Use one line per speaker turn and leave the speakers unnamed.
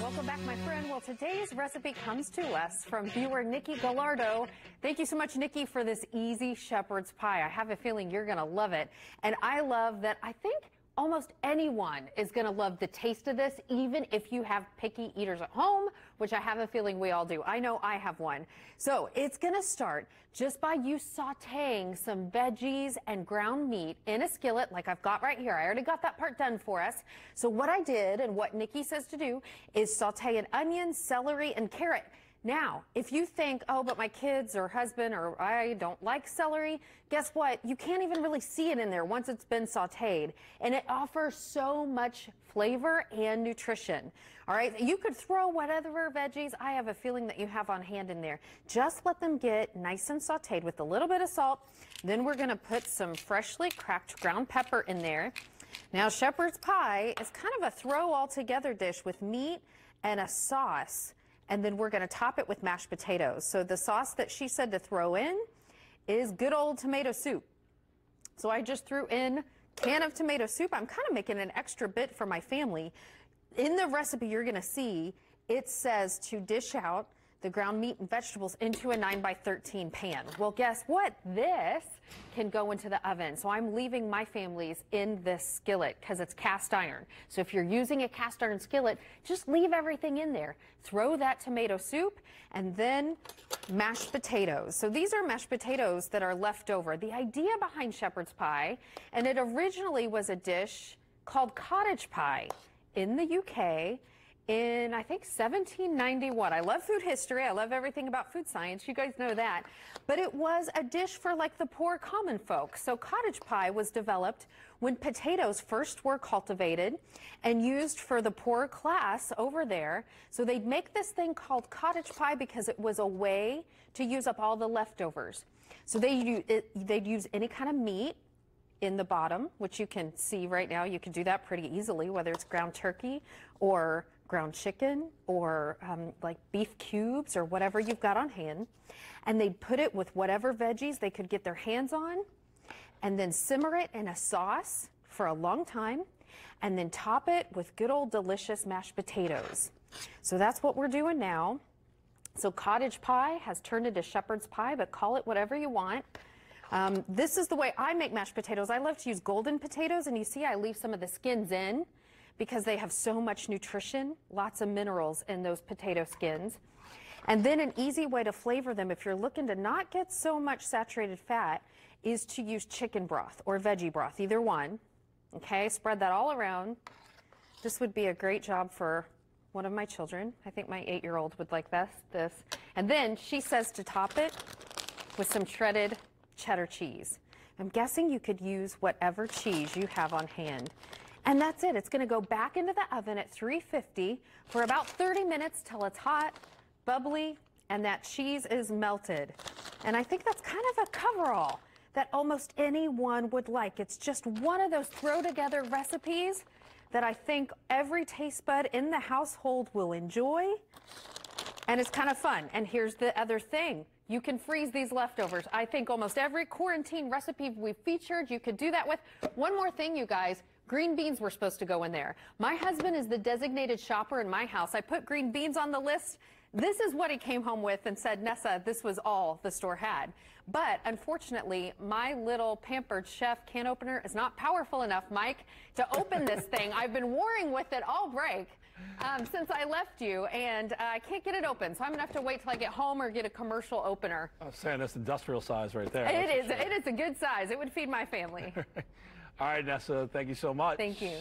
Welcome back, my friend. Well, today's recipe comes to us from viewer Nikki Gallardo. Thank you so much, Nikki, for this easy shepherd's pie. I have a feeling you're going to love it. And I love that I think almost anyone is going to love the taste of this, even if you have picky eaters at home, which I have a feeling we all do. I know I have one. So it's going to start just by you sauteing some veggies and ground meat in a skillet like I've got right here. I already got that part done for us. So what I did and what Nikki says to do is saute an onion, celery, and carrot. Now, if you think, oh, but my kids or husband or I don't like celery, guess what? You can't even really see it in there once it's been sauteed. And it offers so much flavor and nutrition. All right, you could throw whatever veggies I have a feeling that you have on hand in there. Just let them get nice and sauteed with a little bit of salt. Then we're going to put some freshly cracked ground pepper in there. Now, shepherd's pie is kind of a throw all together dish with meat and a sauce. And then we're going to top it with mashed potatoes. So the sauce that she said to throw in is good old tomato soup. So I just threw in a can of tomato soup. I'm kind of making an extra bit for my family. In the recipe you're going to see, it says to dish out the ground meat and vegetables into a 9x13 pan. Well, guess what? This can go into the oven. So I'm leaving my family's in this skillet because it's cast iron. So if you're using a cast iron skillet, just leave everything in there. Throw that tomato soup and then mashed potatoes. So these are mashed potatoes that are left over. The idea behind shepherd's pie, and it originally was a dish called cottage pie in the UK. In, I think, 1791. I love food history. I love everything about food science. You guys know that. But it was a dish for, like, the poor common folk. So cottage pie was developed when potatoes first were cultivated and used for the poor class over there. So they'd make this thing called cottage pie because it was a way to use up all the leftovers. So they'd use any kind of meat in the bottom, which you can see right now. You can do that pretty easily, whether it's ground turkey or ground chicken or like beef cubes or whatever you've got on hand. And they'd put it with whatever veggies they could get their hands on and then simmer it in a sauce for a long time and then top it with good old delicious mashed potatoes. So that's what we're doing now. So cottage pie has turned into shepherd's pie, but call it whatever you want. This is the way I make mashed potatoes. I love to use golden potatoes, and you see I leave some of the skins in because they have so much nutrition, lots of minerals in those potato skins. And then an easy way to flavor them, if you're looking to not get so much saturated fat, is to use chicken broth or veggie broth, either one. Okay, spread that all around. This would be a great job for one of my children. I think my 8-year-old would like this. And then she says to top it with some shredded cheddar cheese. I'm guessing you could use whatever cheese you have on hand. And that's it. It's going to go back into the oven at 350 for about 30 minutes till it's hot, bubbly, and that cheese is melted. And I think that's kind of a coverall that almost anyone would like. It's just one of those throw-together recipes that I think every taste bud in the household will enjoy. And it's kind of fun. And here's the other thing. You can freeze these leftovers. I think almost every quarantine recipe we've featured, you could do that with. One more thing, you guys. Green beans were supposed to go in there. My husband is the designated shopper in my house. I put green beans on the list. This is what he came home with and said, Nessa, this was all the store had. But unfortunately, my little pampered chef can opener is not powerful enough, Mike, to open this thing. I've been warring with it all break since I left you, and I can't get it open. So I'm going to have to wait till I get home or get a commercial opener.
I was saying that's industrial size right there.
It is. It is a good size. It would feed my family.
All right, Nessa, thank you so much.
Thank you.